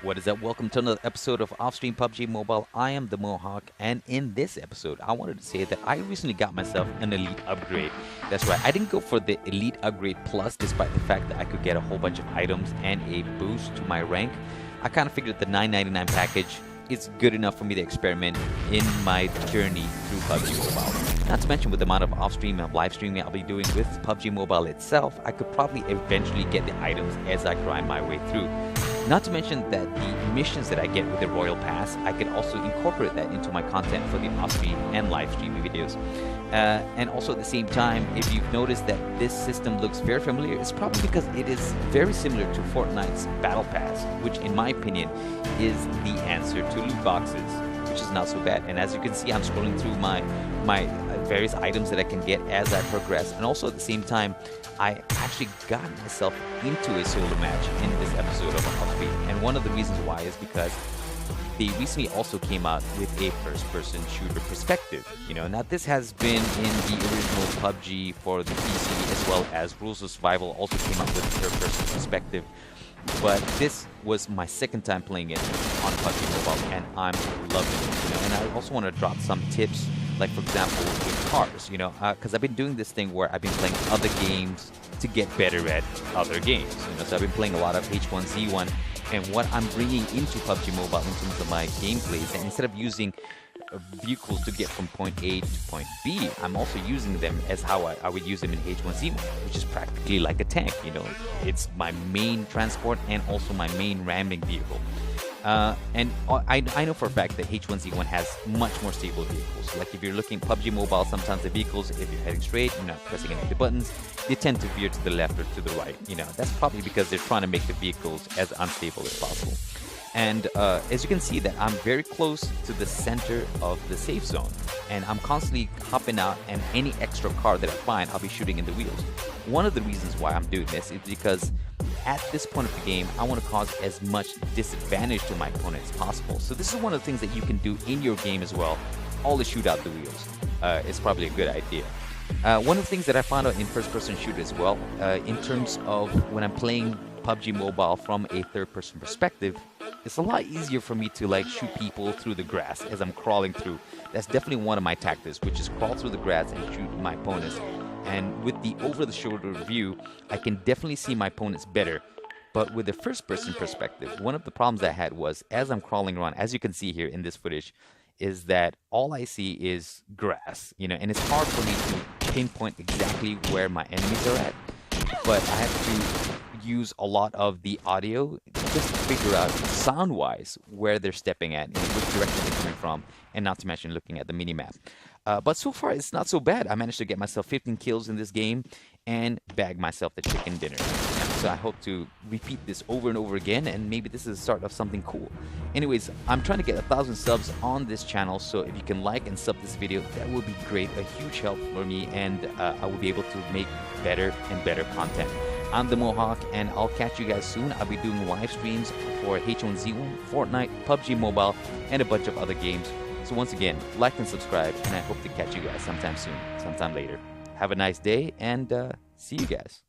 What is up? Welcome to another episode of Offstream PUBG Mobile. I am the Mohawk, and in this episode, I wanted to say that I recently got myself an Elite upgrade. That's right, I didn't go for the Elite Upgrade Plus, despite the fact that I could get a whole bunch of items and a boost to my rank. I kind of figured the $9.99 package is good enough for me to experiment in my journey through PUBG Mobile. Not to mention, with the amount of off-stream and live streaming I'll be doing with PUBG Mobile itself, I could probably eventually get the items as I grind my way through. Not to mention that the missions that I get with the Royal Pass, I could also incorporate that into my content for the off-stream and live streaming videos. And also at the same time, if you've noticed that this system looks very familiar, it's probably because it is very similar to Fortnite's Battle Pass, which in my opinion is the answer to loot boxes, which is not so bad. And as you can see, I'm scrolling through my various items that I can get as I progress, and also at the same time, I actually got myself into a solo match in this episode of Offstream. And one of the reasons why is because they recently also came out with a first-person shooter perspective. Now this has been in the original PUBG for the PC, as well as Rules of Survival also came out with a third-person perspective. But this was my second time playing it on PUBG Mobile, and I'm loving it. And I also want to drop some tips, like for example with cars, because I've been doing this thing where I've been playing other games to get better at other games. So I've been playing a lot of H1Z1, and what I'm bringing into PUBG Mobile in terms of my gameplays, and instead of using vehicles to get from point A to point B, I'm also using them as how I would use them in H1Z1, which is practically like a tank. It's my main transport and also my main ramming vehicle. And I know for a fact that H1Z1 has much more stable vehicles. Like if you're looking at PUBG Mobile, sometimes the vehicles, if you're heading straight, you're not pressing any of the buttons, they tend to veer to the left or to the right. That's probably because they're trying to make the vehicles as unstable as possible. And as you can see, that I'm very close to the center of the safe zone, and I'm constantly hopping out, and any extra car that I find, I'll be shooting in the wheels. One of the reasons why I'm doing this is because at this point of the game, I want to cause as much disadvantage to my opponent as possible. So this is one of the things that you can do in your game as well. Always shoot out the wheels. It's probably a good idea. One of the things that I found out in first-person shooter as well, in terms of when I'm playing PUBG Mobile from a third-person perspective, it's a lot easier for me to shoot people through the grass as I'm crawling through. That's definitely one of my tactics, which is crawl through the grass and shoot my opponents. And with the over-the-shoulder view, I can definitely see my opponents better. But with the first-person perspective, one of the problems I had was, as I'm crawling around, as you can see here in this footage, is that all I see is grass, and it's hard for me to pinpoint exactly where my enemies are at. But I have to use a lot of the audio just to figure out sound-wise where they're stepping at, which direction they're coming from, and not to mention looking at the mini-map. But so far, it's not so bad. I managed to get myself 15 kills in this game and bag myself the chicken dinner. So I hope to repeat this over and over again, and maybe this is the start of something cool. Anyways, I'm trying to get 1,000 subs on this channel, so if you can like and sub this video, that would be great. A huge help for me, and I will be able to make better and better content. I'm the Mohawk, and I'll catch you guys soon. I'll be doing live streams for H1Z1, Fortnite, PUBG Mobile, and a bunch of other games. So once again, like and subscribe, and I hope to catch you guys sometime soon, sometime later. Have a nice day, and see you guys.